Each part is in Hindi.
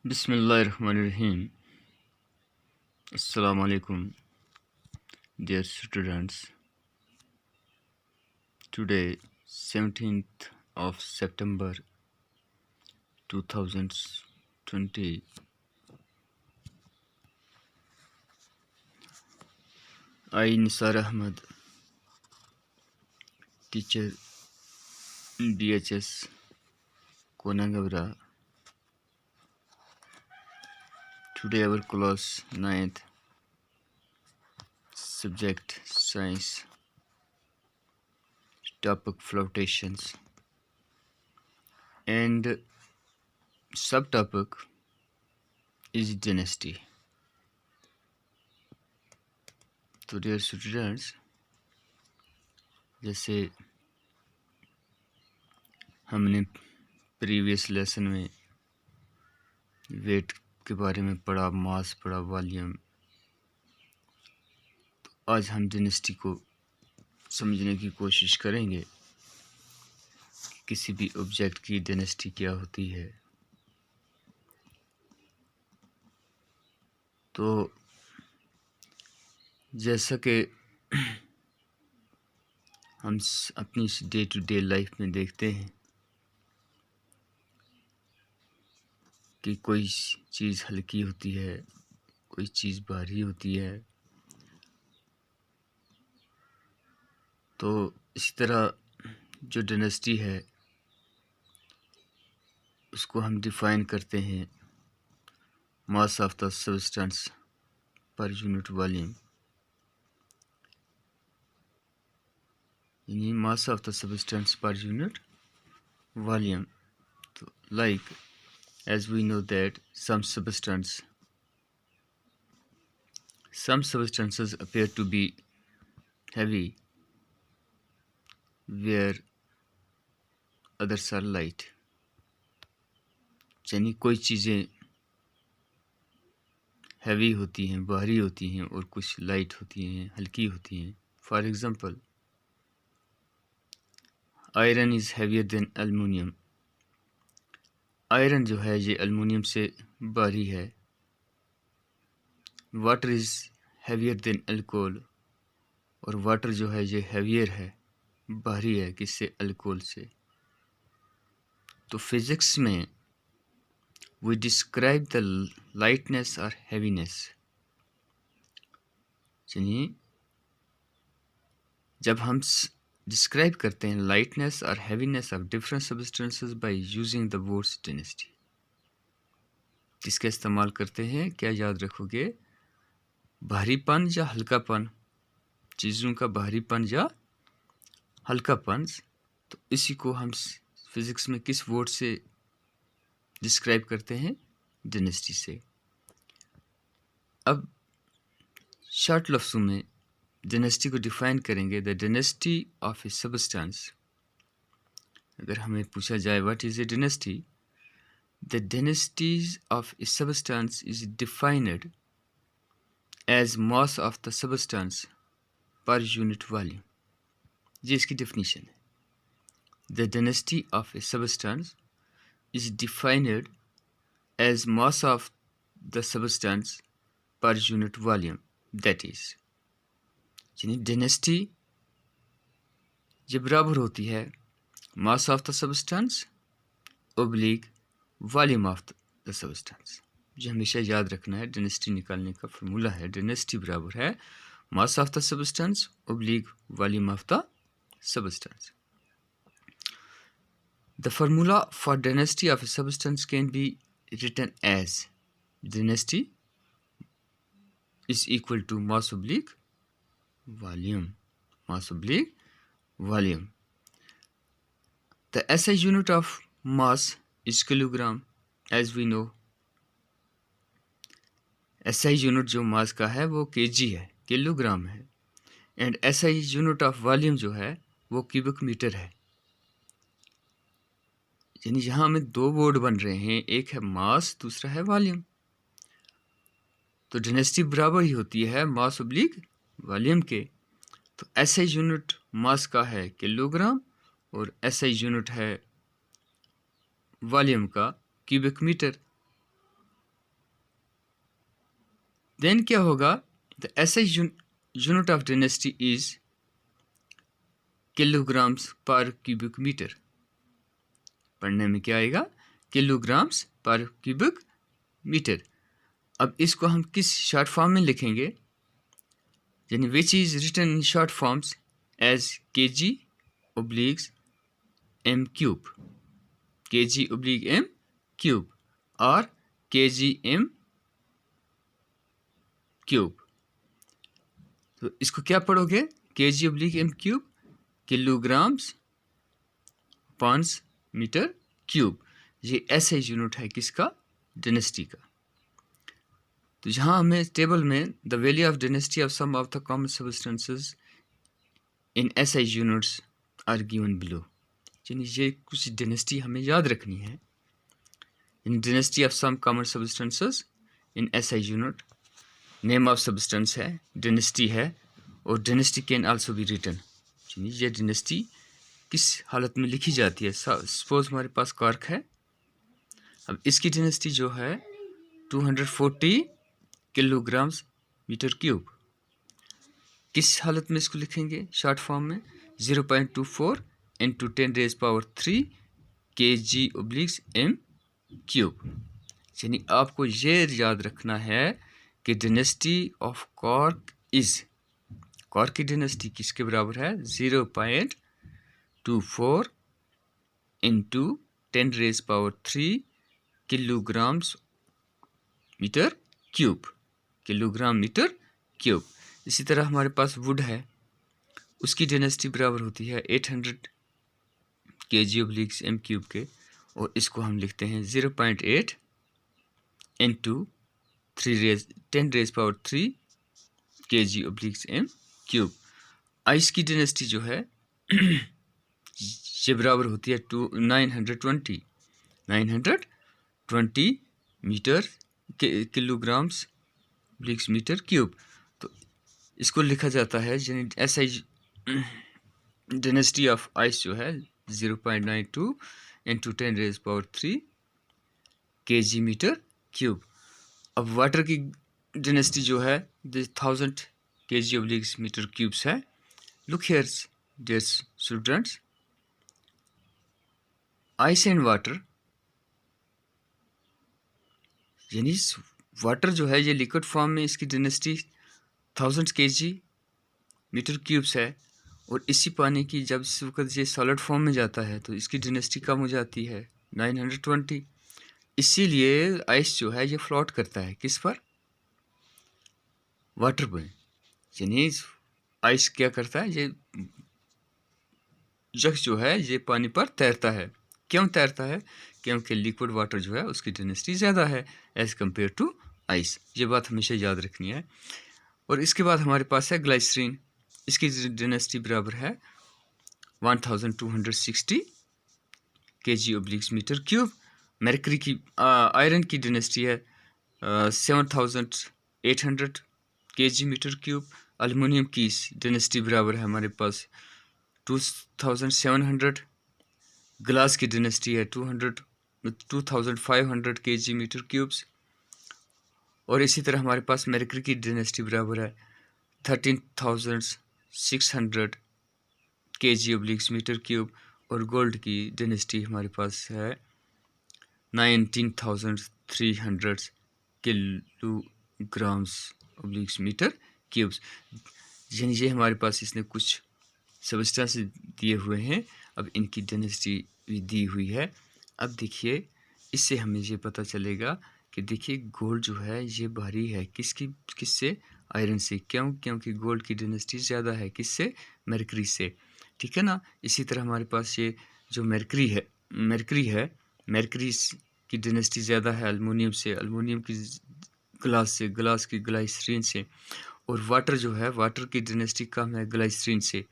Bismillahirrahmanirrahim. Assalamu alaikum, dear students. Today, 17th of September 2020, I, Nisar Ahmad, teacher in DHS, Konangabra. Today, our class 9th, subject science, topic flotations, and subtopic is dynasty. तो dear students, जैसे हमने प्रीवियस लेसन में वेट के बारे में पढ़ा, मास पढ़ा, वॉल्यूम, तो आज हम डिनेसिटी को समझने की कोशिश करेंगे कि किसी भी ऑब्जेक्ट की डिनेसिटी क्या होती है। तो जैसा कि हम अपनी डे टू डे लाइफ में देखते हैं कि कोई चीज़ हल्की होती है, कोई चीज़ भारी होती है, तो इसी तरह जो डिनेसिटी है उसको हम डिफ़ाइन करते हैं mass of the substance per unit volume, यानी mass of the substance per unit volume. तो like as we know that some substances appear to be heavy where others are light, यानी कोई चीज़ें हैवी होती हैं, भारी होती हैं, और कुछ लाइट होती हैं, हल्की होती हैं। For example, iron is heavier than aluminium. Iron जो है ये एल्युमिनियम से भारी है। Water is heavier than alcohol, और वाटर जो है ये हैवियर है, भारी है, किससे? अल्कोहल से। तो फिज़िक्स में we describe the lightness or heaviness, यानी जब हम डिस्क्राइब करते हैं लाइटनेस और heaviness of different substances by using the words density, किसका इस्तेमाल करते हैं? क्या याद रखोगे? भारीपन या हल्कापन, चीज़ों का भारीपन या हल्कापन। तो इसी को हम फिज़िक्स में किस वर्ड से डिस्क्राइब करते हैं? डेंसिटी से। अब शॉर्ट लफ्ज़ों में डेंसिटी को डिफाइन करेंगे। The density of a substance, अगर हमें पूछा जाए what is a density, the density of a substance is defined as mass of the substance per unit volume. ये इसकी डेफिनेशन है। The density of a substance is defined as mass of the substance per unit volume, that is, यानी डेंसिटी ये बराबर होती है mass of the substance oblique volume of the substance. ये हमेशा याद रखना है, डेंसिटी निकालने का फार्मूला है। डेंसिटी बराबर है mass of the substance oblique volume of the substance. The formula for density of a substance can be written as density is equal to mass oblique volume. Mass oblique volume. The SI unit of mass is kilogram, as we know. SI unit जो मास का है वो kg है, किलोग्राम है, and SI unit of volume जो है वो क्यूबिक मीटर है। यानी यहाँ हमें दो वर्ड बन रहे हैं, एक है मास, दूसरा है वॉल्यूम। तो डेंसिटी बराबर ही होती है मास ओब्लिक वॉल्यूम के। तो एसआई यूनिट मास का है किलोग्राम, और एसआई यूनिट है वॉल्यूम का क्यूबिक मीटर। देन क्या होगा, the SI unit of density is kilograms per cubic metre. पढ़ने में क्या आएगा, किलोग्राम्स पर क्यूबिक मीटर। अब इसको हम किस शॉर्ट फॉर्म में लिखेंगे, यानी which is written in short forms as kg obliques m cube, kg oblique m cube और kg m cube। तो इसको क्या पढ़ोगे, kg oblique m cube, kilograms pounds metre cube. ये ऐसा यूनिट है किसका, डेनेसिटी का। तो यहाँ हमें टेबल में the value of density of some of the common substances in SI units are given below. यानी ये कुछ डेनेसिटी हमें याद रखनी है। इन density of some common substances in SI unit, name of substance है, डेनेसिटी है, और density can also be written. यानी ये डेनेसिटी किस हालत में लिखी जाती है। सपोज हमारे पास कॉर्क है, अब इसकी डेनेसिटी जो है 240 किलोग्राम्स मीटर क्यूब। किस हालत में इसको लिखेंगे, शॉर्ट फॉर्म में 0.24 into 10⁻³ kg obliques m cube. यानी आपको ये याद रखना है कि density of cork is, cork की डेनेसिटी किसके बराबर है, 0.24 into 10⁻³ kilograms metre cube, kilogram metre cube. इसी तरह हमारे पास वुड है, उसकी डेनेसिटी बराबर होती है 800 kg obliques m क्यूब के, और इसको हम लिखते हैं 0.8 into 10⁻³ kg obliques m cube. Ice की डेनेसिटी जो है ये बराबर होती है 920 metre kilograms obliques metre cube. तो इसको लिखा जाता है, यानी SI डेनेसिटी ऑफ आइस जो है 0.92 इंटू 10⁻³ kg मीटर क्यूब। अब वाटर की डेनेसिटी जो है 1000 kg obliques मीटर क्यूब्स है। Look here dear students, ice and water, यानी वाटर जो है ये लिक्विड फॉर्म में, इसकी डेनेसिटी 1000 kg मीटर क्यूब्स है, और इसी पानी की जब इस वक्त ये सॉलिड फॉर्म में जाता है तो इसकी डेनेसिटी कम हो जाती है 920। इसीलिए आइस जो है ये फ्लोट करता है किस पर, वाटर पर। यानी आइस क्या करता है, ये यख जो है ये पानी पर तैरता है। क्यों तैरता है, क्योंकि लिक्विड वाटर जो है उसकी डेनेसिटी ज़्यादा है एज़ कम्पेयर टू आइस। ये बात हमेशा याद रखनी है। और इसके बाद हमारे पास है ग्लाइसरीन, इसकी डेनेसिटी बराबर है 1260 kg obliques metre cube. Mercury की आयरन की डेनेसिटी है 7800 kg मीटर क्यूब। एल्युमिनियम की डेनेसिटी बराबर है हमारे पास 2700। ग्लास की डेनेसिटी है 2500 kg मीटर क्यूब्स। और इसी तरह हमारे पास मरकरी की डेनेसिटी बराबर है 13600 kg obliques मीटर क्यूब। और गोल्ड की डेनेसिटी हमारे पास है 19300 किलोग्राम्स obliques मीटर क्यूब्स। यानी ये हमारे पास इसने कुछ सब्सटेंस दिए हुए हैं, अब इनकी डेनेसिटी भी दी हुई है। अब देखिए इससे हमें ये पता चलेगा कि देखिए गोल्ड जो है ये भारी है किससे, आयरन से। क्यों, क्योंकि गोल्ड की डेनेसिटी ज़्यादा है किससे, मरकरी से। ठीक है ना। इसी तरह हमारे पास ये जो मरकरी है, मरकरी की डेनेसिटी ज़्यादा है एल्युमिनियम से, एल्युमिनियम की ग्लास से, ग्लास की ग्लाइसरीन से। और वाटर जो है, वाटर की डेनेसिटी कम है ग्लाइसरीन से।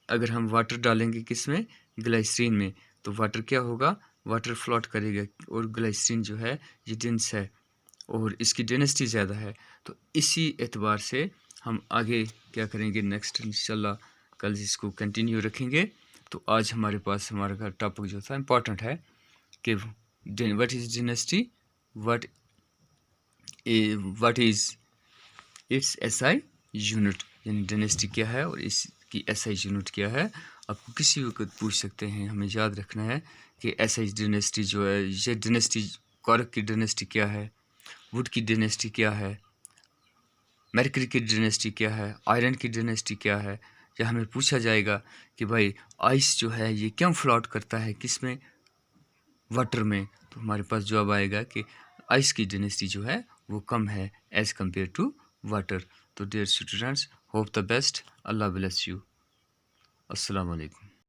अगर हम वाटर डालेंगे किस में, ग्लाइसरीन में, तो वाटर क्या होगा, वाटर फ्लोट करेगा। और ग्लाइसरीन जो है ये डेंस है और इसकी डेनेसिटी ज़्यादा है। तो इसी एतबार से हम आगे क्या करेंगे, नेक्स्ट इंशाल्लाह कल इसको कंटिन्यू रखेंगे। तो आज हमारे पास हमारा टॉपिक जो था इम्पॉर्टेंट है कि what is density, what is its SI unit, यानी डेंसिटी क्या है और इसकी एसआई यूनिट क्या है, आपको किसी वक्त पूछ सकते हैं। हमें याद रखना है कि एसआई डेंसिटी जो है, ये डेंसिटी कॉर्क की डेंसिटी क्या है, वुड की डेंसिटी क्या है, मरकरी की डेंसिटी क्या है, आयरन की डेंसिटी क्या है। या हमें पूछा जाएगा कि भाई आइस जो है ये क्यों फ्लोट करता है, किस में, वाटर में, तो हमारे पास जवाब आएगा कि आइस की डेंसिटी जो है वो कम है एज़ कम्पेयर टू वाटर। तो dear students, hope the best, अल्लाह ब्लेस यू, अस्सलाम वालेकुम।